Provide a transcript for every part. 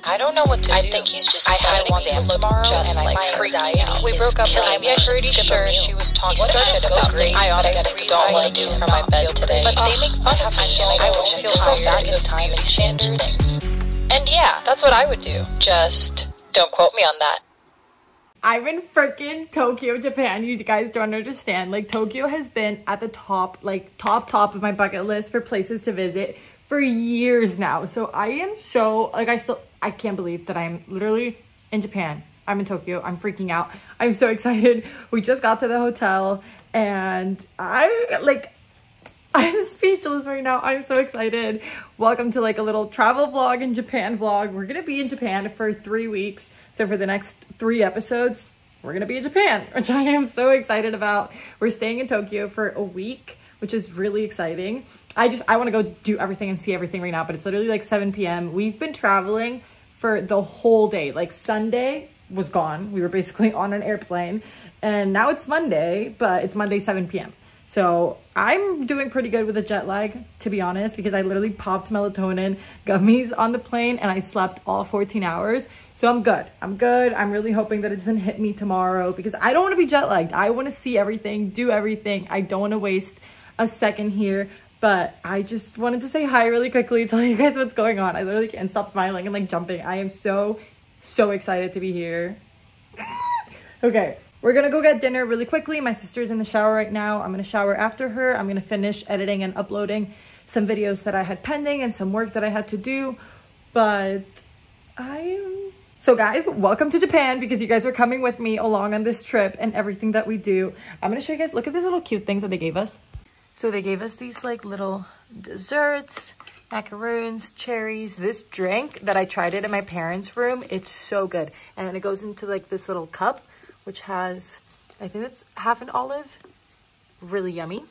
I don't know what to do. I think he's just had an exam tomorrow, just and my anxiety. We broke up. I'm pretty sure she was talking shit about me. I ought to get a don't want to do from my bed today. But they make fun of shit. I wish I could go back in time and change things. And yeah, that's what I would do. Just don't quote me on that. I'm in freaking Tokyo, Japan. You guys don't understand. Like, Tokyo has been at the top, like top of my bucket list for places to visit for years now. So I am so, like, I can't believe that I'm literally in Japan. I'm in Tokyo. I'm freaking out. I'm so excited. We just got to the hotel and I'm speechless right now. I'm so excited. Welcome to like a little travel vlog in Japan vlog. We're gonna be in Japan for 3 weeks. So for the next 3 episodes, we're gonna be in Japan, which I am so excited about. We're staying in Tokyo for a week, which is really exciting. I want to go do everything and see everything right now, but it's literally like 7 p.m. We've been traveling for the whole day. Like, Sunday was gone. We were basically on an airplane, and now it's Monday, but it's Monday 7 p.m. So I'm doing pretty good with the jet lag, to be honest, because I literally popped melatonin gummies on the plane and I slept all 14 hours. So I'm good. I'm really hoping that it doesn't hit me tomorrow because I don't want to be jet lagged. I want to see everything, do everything. I don't want to waste a second here, but I just wanted to say hi really quickly, tell you guys what's going on. I literally can't stop smiling and like jumping. I am so excited to be here. Okay. We're gonna go get dinner really quickly. My sister's in the shower right now. I'm gonna shower after her. I'm gonna finish editing and uploading some videos that I had pending and some work that I had to do. But so guys, welcome to Japan because you guys are coming with me along on this trip and everything that we do. I'm gonna show you guys, look at these little cute things that they gave us. So they gave us these like little desserts, macaroons, cherries, this drink that I tried it in my parents' room. It's so good. And it goes into like this little cup, which has, I think it's half an olive. Really yummy.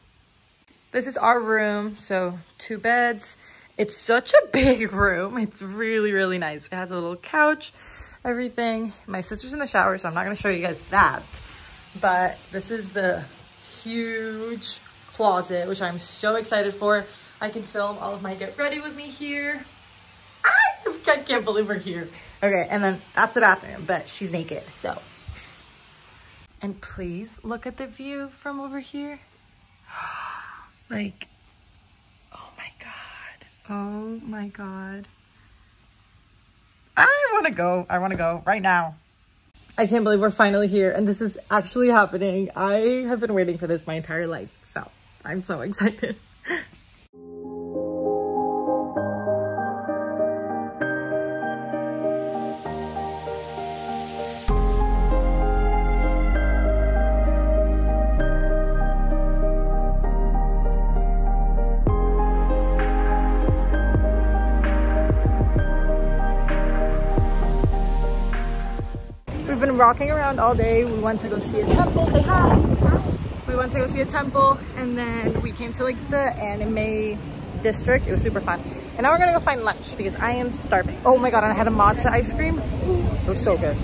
This is our room, so 2 beds. It's such a big room. It's really nice. It has a little couch, everything. My sister's in the shower, so I'm not gonna show you guys that. But this is the huge closet, which I'm so excited for. I can film all of my get ready with me here. I can't believe we're here. Okay, and then that's the bathroom, but she's naked, so. And please look at the view from over here. Like, oh my God. Oh my God. I want to go right now. I can't believe we're finally here and this is actually happening. I have been waiting for this my entire life. So I'm so excited. We've been walking around all day. We went to go see a temple. Say hi. We went to go see a temple and then we came to like the anime district. It was super fun. And now we're gonna go find lunch because I am starving. Oh my God, and I had a matcha ice cream. It was so good.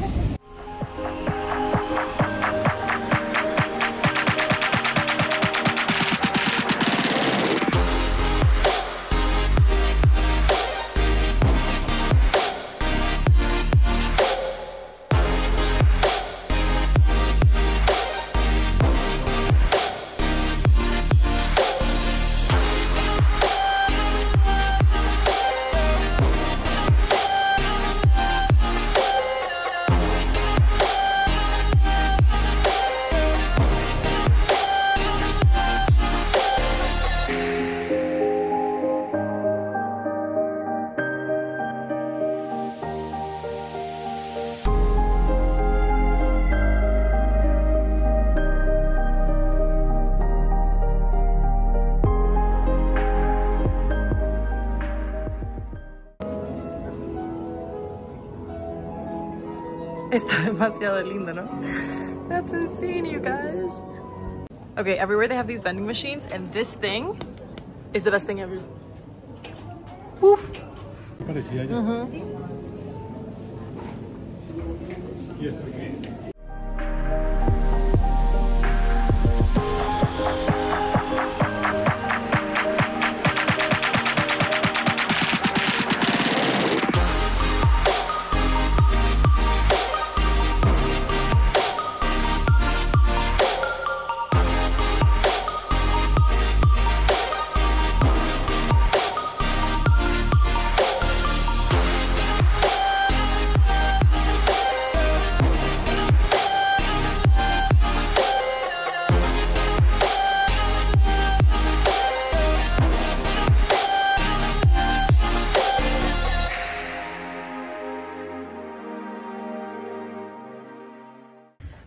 Está demasiado lindo, ¿no? That's insane, you guys. Okay, everywhere they have these vending machines, and this thing is the best thing ever. Woof.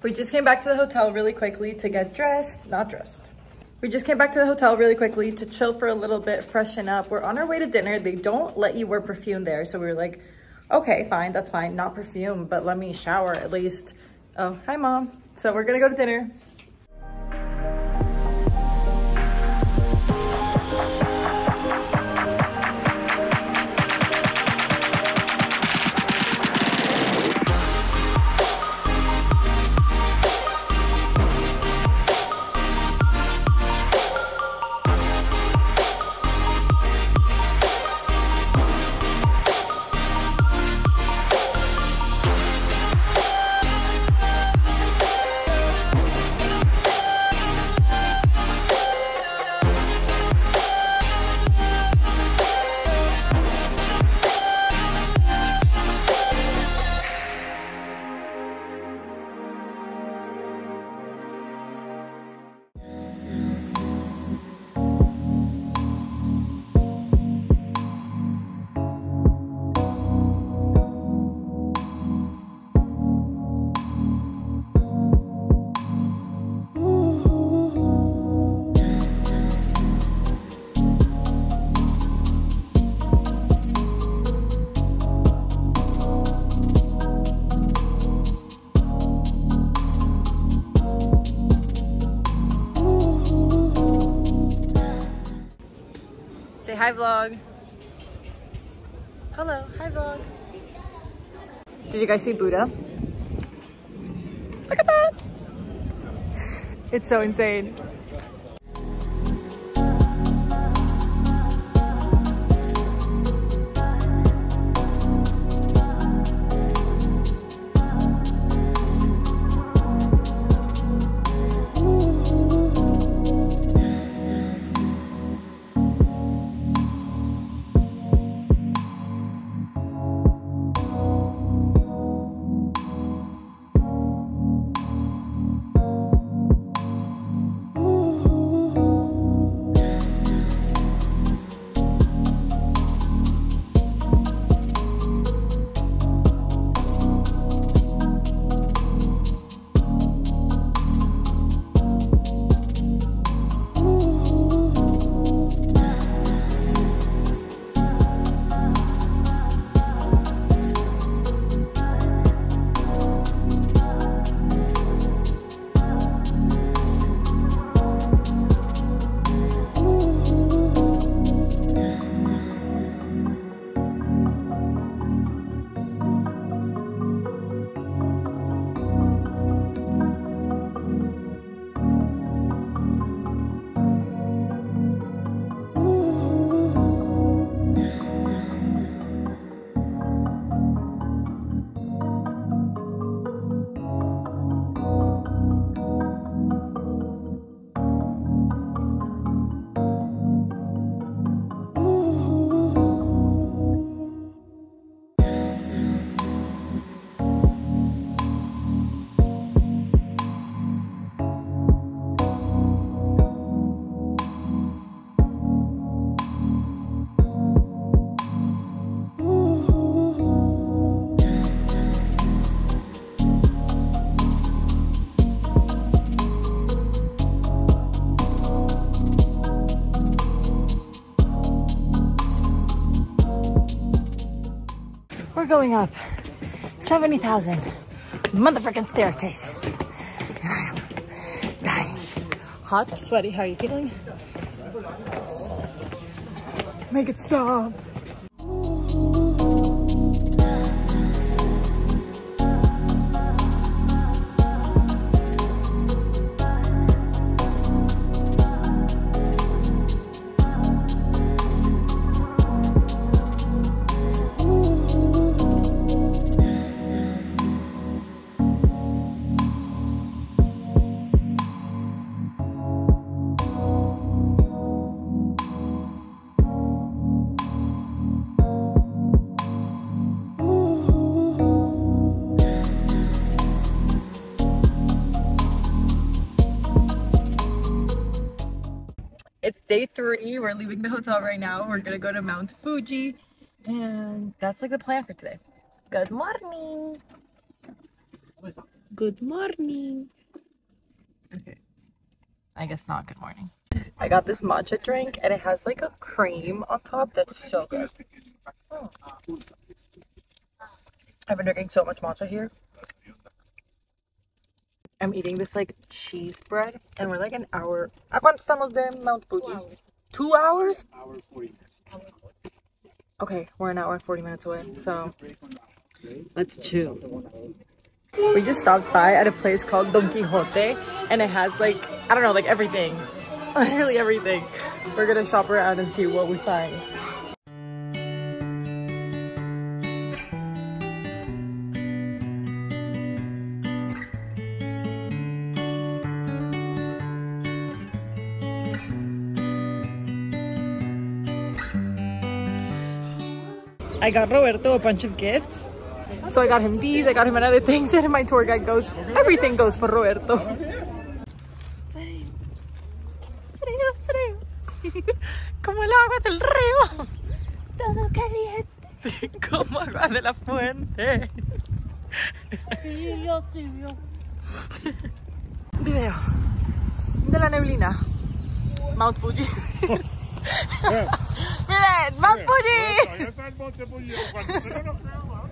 We just came back to the hotel really quickly to get dressed. Not dressed. We just came back to the hotel really quickly to chill for a little bit, freshen up. We're on our way to dinner. They don't let you wear perfume there. So we were like, okay, fine, that's fine. Not perfume, but let me shower at least. Oh, hi, Mom. So we're gonna go to dinner. Say hi, vlog. Hello, hi, vlog. Did you guys see Buddha? Look at that. It's so insane. We're going up 70,000 motherfucking staircases. Dying. Hot, sweaty, how are you feeling? Make it stop. It's day 3. We're leaving the hotel right now. We're gonna go to Mount Fuji, and that's like the plan for today. Good morning. Good morning. Okay. I guess not good morning. I got this matcha drink and it has like a cream on top that's so good. Oh. I've been drinking so much matcha here. I'm eating this like cheese bread and we're like an hour. ¿A cuánto estamos de Mount Fuji? 2 hours? 40 minutes. Okay, we're an hour and 40 minutes away, so let's chill. We just stopped by at a place called Don Quixote and it has like, I don't know, like everything. Literally everything. We're gonna shop around and see what we find. I got Roberto a bunch of gifts. So I got him these, I got him another things, and my tour guide goes, everything goes for Roberto. Frío, frío. Como el agua del río. Todo caliente. Como agua de la fuente. Tibio, tibio. Video de la neblina. Mount Fuji. Miren, Mount Fuji. Ahí está el monte Fuji. Cuando usted no lo crea, va.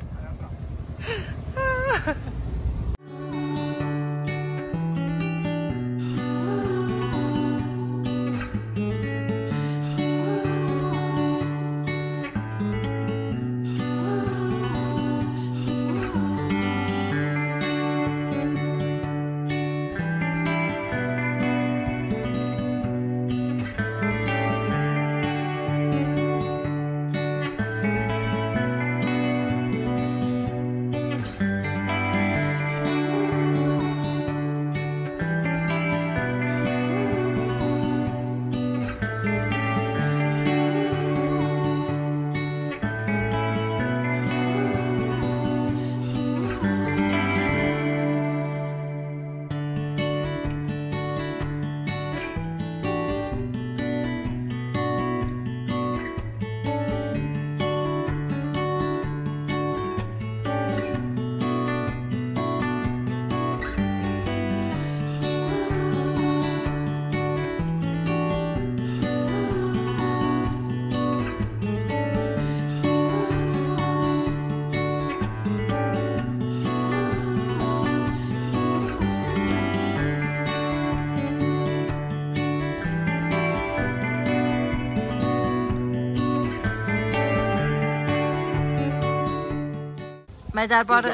My dad bought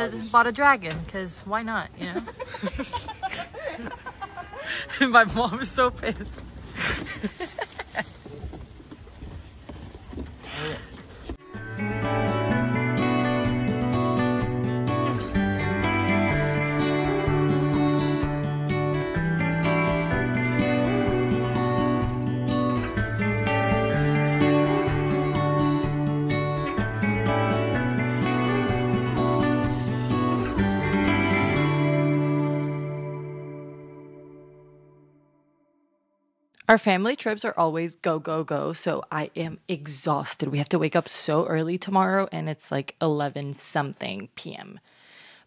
a dragon, because why not, you know? My mom is so pissed. Our family trips are always go, go, go. So I am exhausted. We have to wake up so early tomorrow and it's like 11 something p.m.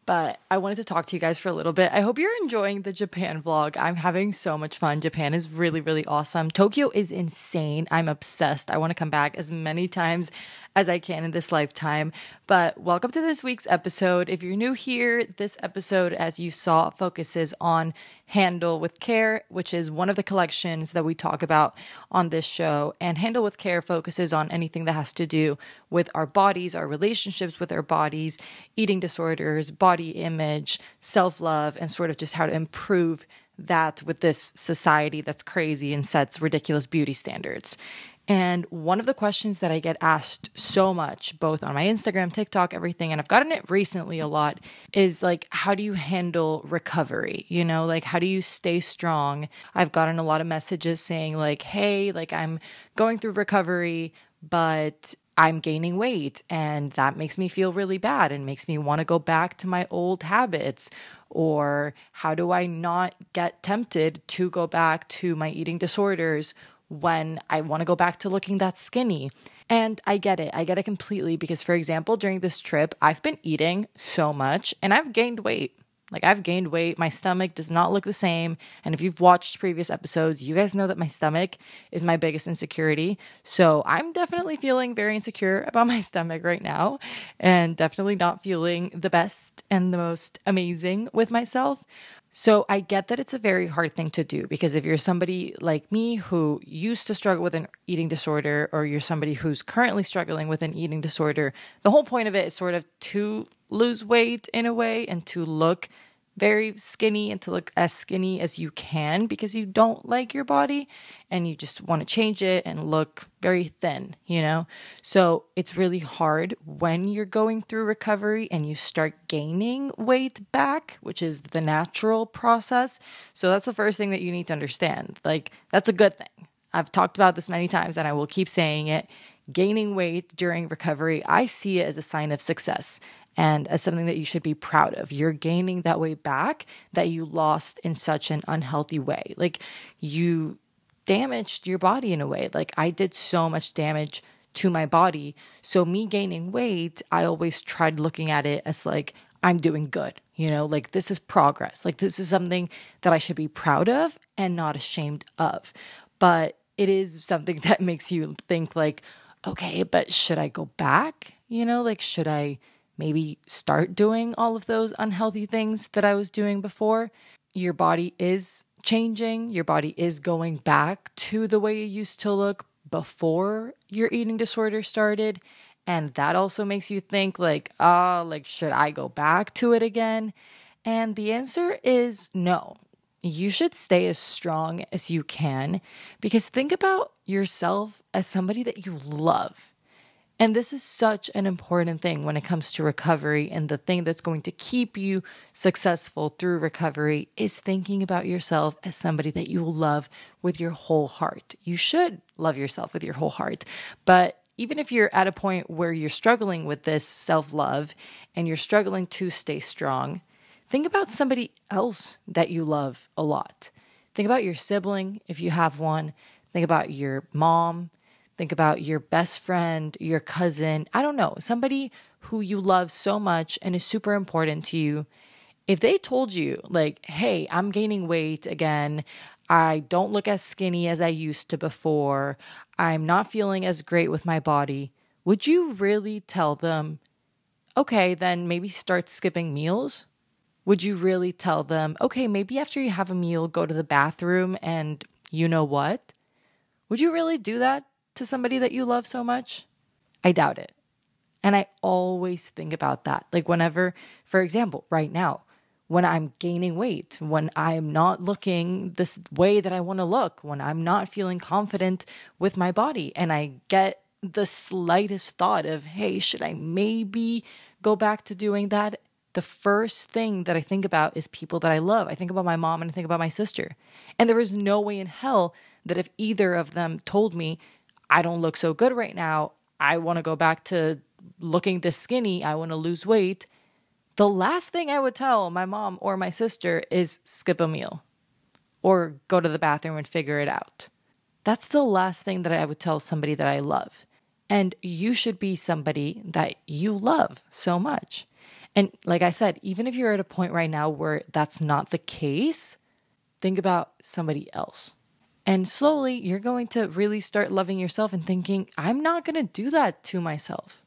But I wanted to talk to you guys for a little bit. I hope you're enjoying the Japan vlog. I'm having so much fun. Japan is really, really awesome. Tokyo is insane. I'm obsessed. I want to come back as many times as I can in this lifetime. But welcome to this week's episode. If you're new here, this episode, as you saw, focuses on Handle with Care, which is one of the collections that we talk about on this show. And Handle with Care focuses on anything that has to do with our bodies, our relationships with our bodies, eating disorders, body image, self-love, and sort of just how to improve that with this society that's crazy and sets ridiculous beauty standards. And one of the questions that I get asked so much, both on my Instagram, TikTok, everything, and I've gotten it recently a lot, is like, how do you handle recovery? You know, like, how do you stay strong? I've gotten a lot of messages saying like, hey, like I'm going through recovery, but I'm gaining weight and that makes me feel really bad and makes me want to go back to my old habits. Or how do I not get tempted to go back to my eating disorders when I want to go back to looking that skinny? And I get it. I get it completely because, for example, during this trip, I've been eating so much and I've gained weight. Like, I've gained weight. My stomach does not look the same. And if you've watched previous episodes, you guys know that my stomach is my biggest insecurity. So I'm definitely feeling very insecure about my stomach right now, and definitely not feeling the best and the most amazing with myself. So I get that it's a very hard thing to do, because if you're somebody like me who used to struggle with an eating disorder, or you're somebody who's currently struggling with an eating disorder, the whole point of it is sort of to lose weight in a way and to look very skinny and to look as skinny as you can, because you don't like your body and you just want to change it and look very thin, you know? So it's really hard when you're going through recovery and you start gaining weight back, which is the natural process. So that's the first thing that you need to understand. Like, that's a good thing. I've talked about this many times and I will keep saying it. Gaining weight during recovery, I see it as a sign of success and as something that you should be proud of. You're gaining that weight back that you lost in such an unhealthy way. Like, you damaged your body in a way. Like, I did so much damage to my body. So me gaining weight, I always tried looking at it as like, I'm doing good, you know, like this is progress. Like, this is something that I should be proud of and not ashamed of. But it is something that makes you think like, okay, but should I go back? You know, like, should I maybe start doing all of those unhealthy things that I was doing before? Your body is changing. Your body is going back to the way you used to look before your eating disorder started. And that also makes you think like, should I go back to it again? And the answer is no. You should stay as strong as you can, because think about yourself as somebody that you love. And this is such an important thing when it comes to recovery, and the thing that's going to keep you successful through recovery is thinking about yourself as somebody that you love with your whole heart. You should love yourself with your whole heart. But even if you're at a point where you're struggling with this self-love and you're struggling to stay strong, think about somebody else that you love a lot. Think about your sibling, if you have one. Think about your mom. Think about your best friend, your cousin, I don't know, somebody who you love so much and is super important to you. If they told you like, hey, I'm gaining weight again, I don't look as skinny as I used to before, I'm not feeling as great with my body, would you really tell them, okay, then maybe start skipping meals? Would you really tell them, okay, maybe after you have a meal, go to the bathroom and you know what? Would you really do that to somebody that you love so much? I doubt it. And I always think about that. Like, whenever, for example, right now, when I'm gaining weight, when I'm not looking this way that I want to look, when I'm not feeling confident with my body, and I get the slightest thought of, hey, should I maybe go back to doing that? The first thing that I think about is people that I love. I think about my mom and I think about my sister. And there is no way in hell that if either of them told me, I don't look so good right now, I want to go back to looking this skinny, I want to lose weight, the last thing I would tell my mom or my sister is skip a meal or go to the bathroom and figure it out. That's the last thing that I would tell somebody that I love. And you should be somebody that you love so much. And like I said, even if you're at a point right now where that's not the case, think about somebody else. And slowly, you're going to really start loving yourself and thinking, I'm not going to do that to myself.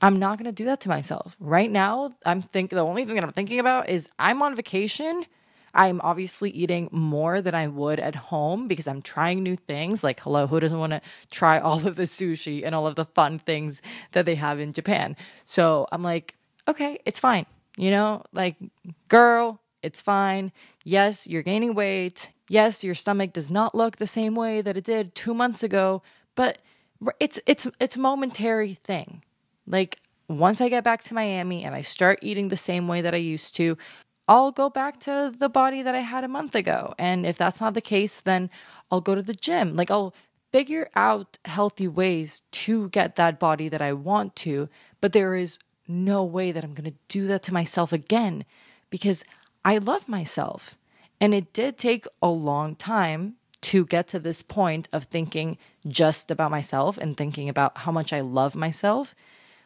I'm not going to do that to myself. Right now, the only thing that I'm thinking about is I'm on vacation. I'm obviously eating more than I would at home because I'm trying new things. Like, hello, who doesn't want to try all of the sushi and all of the fun things that they have in Japan? So I'm like, okay, it's fine. You know, like, girl, it's fine. Yes, you're gaining weight. Yes, your stomach does not look the same way that it did 2 months ago, but it's a momentary thing. Like, once I get back to Miami and I start eating the same way that I used to, I'll go back to the body that I had a month ago. And if that's not the case, then I'll go to the gym. Like, I'll figure out healthy ways to get that body that I want to, but there is no way that I'm going to do that to myself again, because I love myself. And it did take a long time to get to this point of thinking just about myself and thinking about how much I love myself.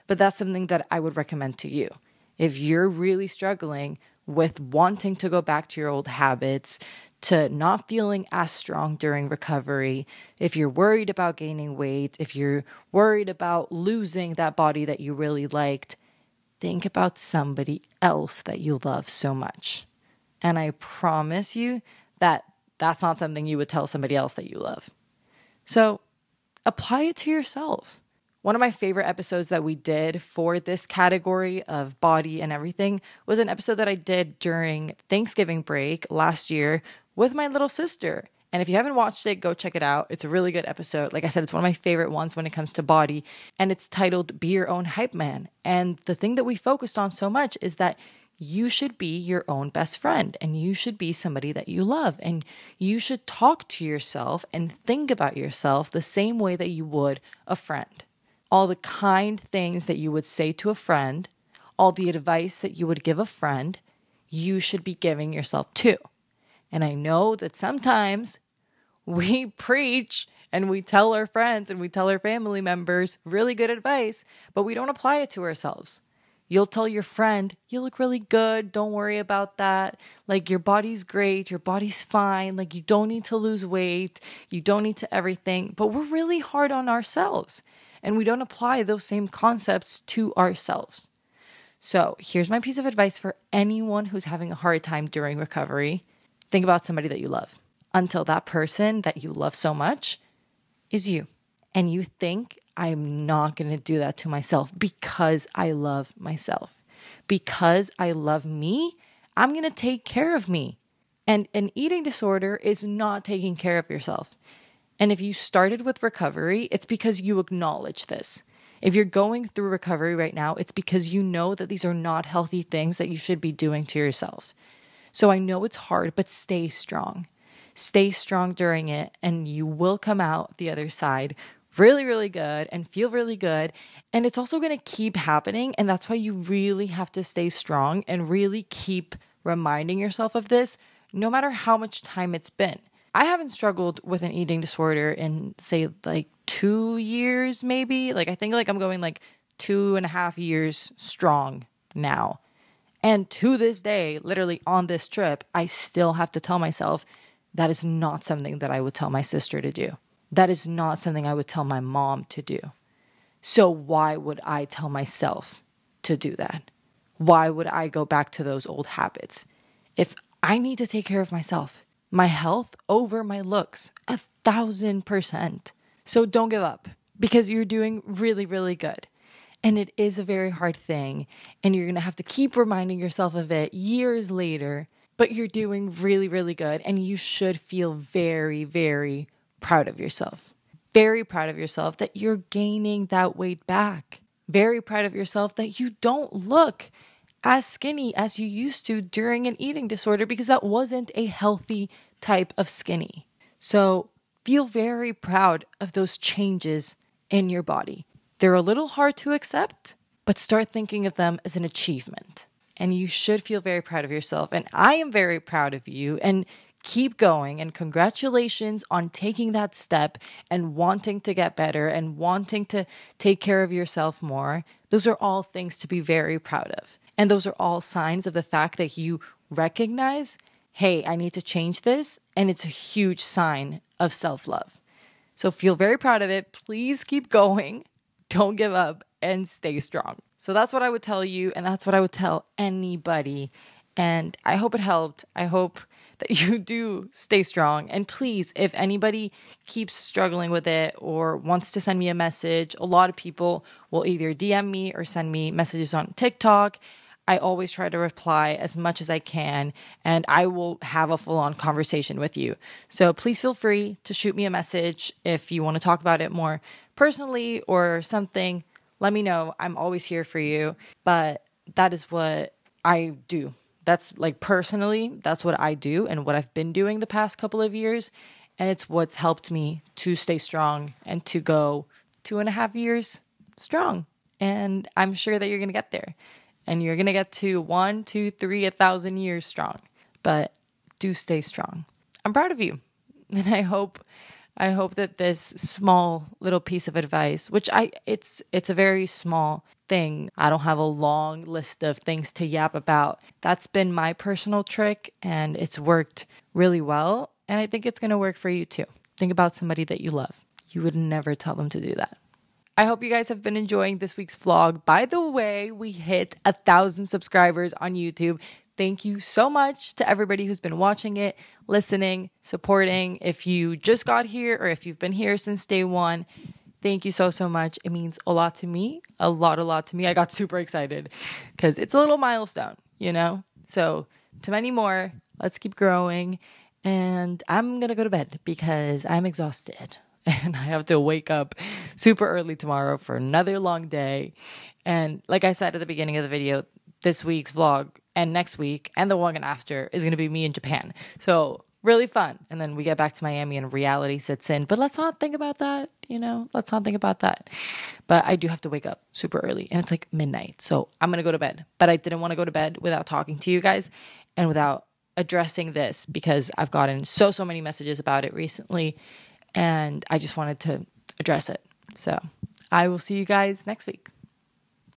But that's something that I would recommend to you. If you're really struggling with wanting to go back to your old habits, to not feeling as strong during recovery, if you're worried about gaining weight, if you're worried about losing that body that you really liked, think about somebody else that you love so much. And I promise you that that's not something you would tell somebody else that you love. So apply it to yourself. One of my favorite episodes that we did for this category of body and everything was an episode that I did during Thanksgiving break last year with my little sister. And if you haven't watched it, go check it out. It's a really good episode. Like I said, it's one of my favorite ones when it comes to body. And it's titled Be Your Own Hype Man. And the thing that we focused on so much is that you should be your own best friend, and you should be somebody that you love, and you should talk to yourself and think about yourself the same way that you would a friend. All the kind things that you would say to a friend, all the advice that you would give a friend, you should be giving yourself too. And I know that sometimes we preach and we tell our friends and we tell our family members really good advice, but we don't apply it to ourselves. You'll tell your friend, you look really good, don't worry about that. Like, your body's great, your body's fine. Like, you don't need to lose weight, you don't need to everything. But we're really hard on ourselves, and we don't apply those same concepts to ourselves. So here's my piece of advice for anyone who's having a hard time during recovery. Think about somebody that you love until that person that you love so much is you. And you think, I'm not going to do that to myself because I love myself. Because I love me, I'm going to take care of me. And an eating disorder is not taking care of yourself. And if you started with recovery, it's because you acknowledge this. If you're going through recovery right now, it's because you know that these are not healthy things that you should be doing to yourself. So I know it's hard, but stay strong. Stay strong during it, and you will come out the other side really, really good and feel really good. And it's also going to keep happening. And that's why you really have to stay strong and really keep reminding yourself of this, no matter how much time it's been. I haven't struggled with an eating disorder in, say, like 2 years, maybe. Like, I think like I'm going like 2.5 years strong now. And to this day, literally on this trip, I still have to tell myself that is not something that I would tell my sister to do. That is not something I would tell my mom to do. So why would I tell myself to do that? Why would I go back to those old habits? If I need to take care of myself, my health over my looks, 1,000%. So don't give up, because you're doing really, really good. And it is a very hard thing. And you're going to have to keep reminding yourself of it years later, but you're doing really, really good. And you should feel very, very proud of yourself. Very proud of yourself that you're gaining that weight back. Very proud of yourself that you don't look as skinny as you used to during an eating disorder, because that wasn't a healthy type of skinny. So feel very proud of those changes in your body. They're a little hard to accept, but start thinking of them as an achievement. And you should feel very proud of yourself. And I am very proud of you. And keep going, and congratulations on taking that step and wanting to get better and wanting to take care of yourself more. Those are all things to be very proud of. And those are all signs of the fact that you recognize, hey, I need to change this. And it's a huge sign of self-love. So feel very proud of it. Please keep going. Don't give up, and stay strong. So that's what I would tell you, and that's what I would tell anybody. And I hope it helped. I hope that you do stay strong. And please, if anybody keeps struggling with it or wants to send me a message, a lot of people will either DM me or send me messages on TikTok. I always try to reply as much as I can, and I will have a full-on conversation with you. So please feel free to shoot me a message if you want to talk about it more personally or something. Let me know. I'm always here for you. But that is what I do. That's like personally, that's what I do and what I've been doing the past couple of years. And it's what's helped me to stay strong and to go 2.5 years strong. And I'm sure that you're going to get there. And you're going to get to 1, 2, 3, 1,000 years strong. But do stay strong. I'm proud of you. And I hope that this small little piece of advice, which it's a very small thing. I don't have a long list of things to yap about. That's been my personal trick, and it's worked really well. And I think it's going to work for you too. Think about somebody that you love. You would never tell them to do that. I hope you guys have been enjoying this week's vlog. By the way, we hit 1,000 subscribers on YouTube. Thank you so much to everybody who's been watching it, listening, supporting. If you just got here or if you've been here since day one, thank you so, so much. It means a lot to me, a lot to me. I got super excited because it's a little milestone, you know? So to many more, let's keep growing. And I'm going to go to bed because I'm exhausted. And I have to wake up super early tomorrow for another long day. And like I said at the beginning of the video, this week's vlog and next week and the one after is going to be me in Japan. So really fun. And then we get back to Miami and reality sits in. But let's not think about that, you know? Let's not think about that. But I do have to wake up super early. And it's like midnight. So I'm going to go to bed. But I didn't want to go to bed without talking to you guys and without addressing this because I've gotten so many messages about it recently. And I just wanted to address it. So I will see you guys next week.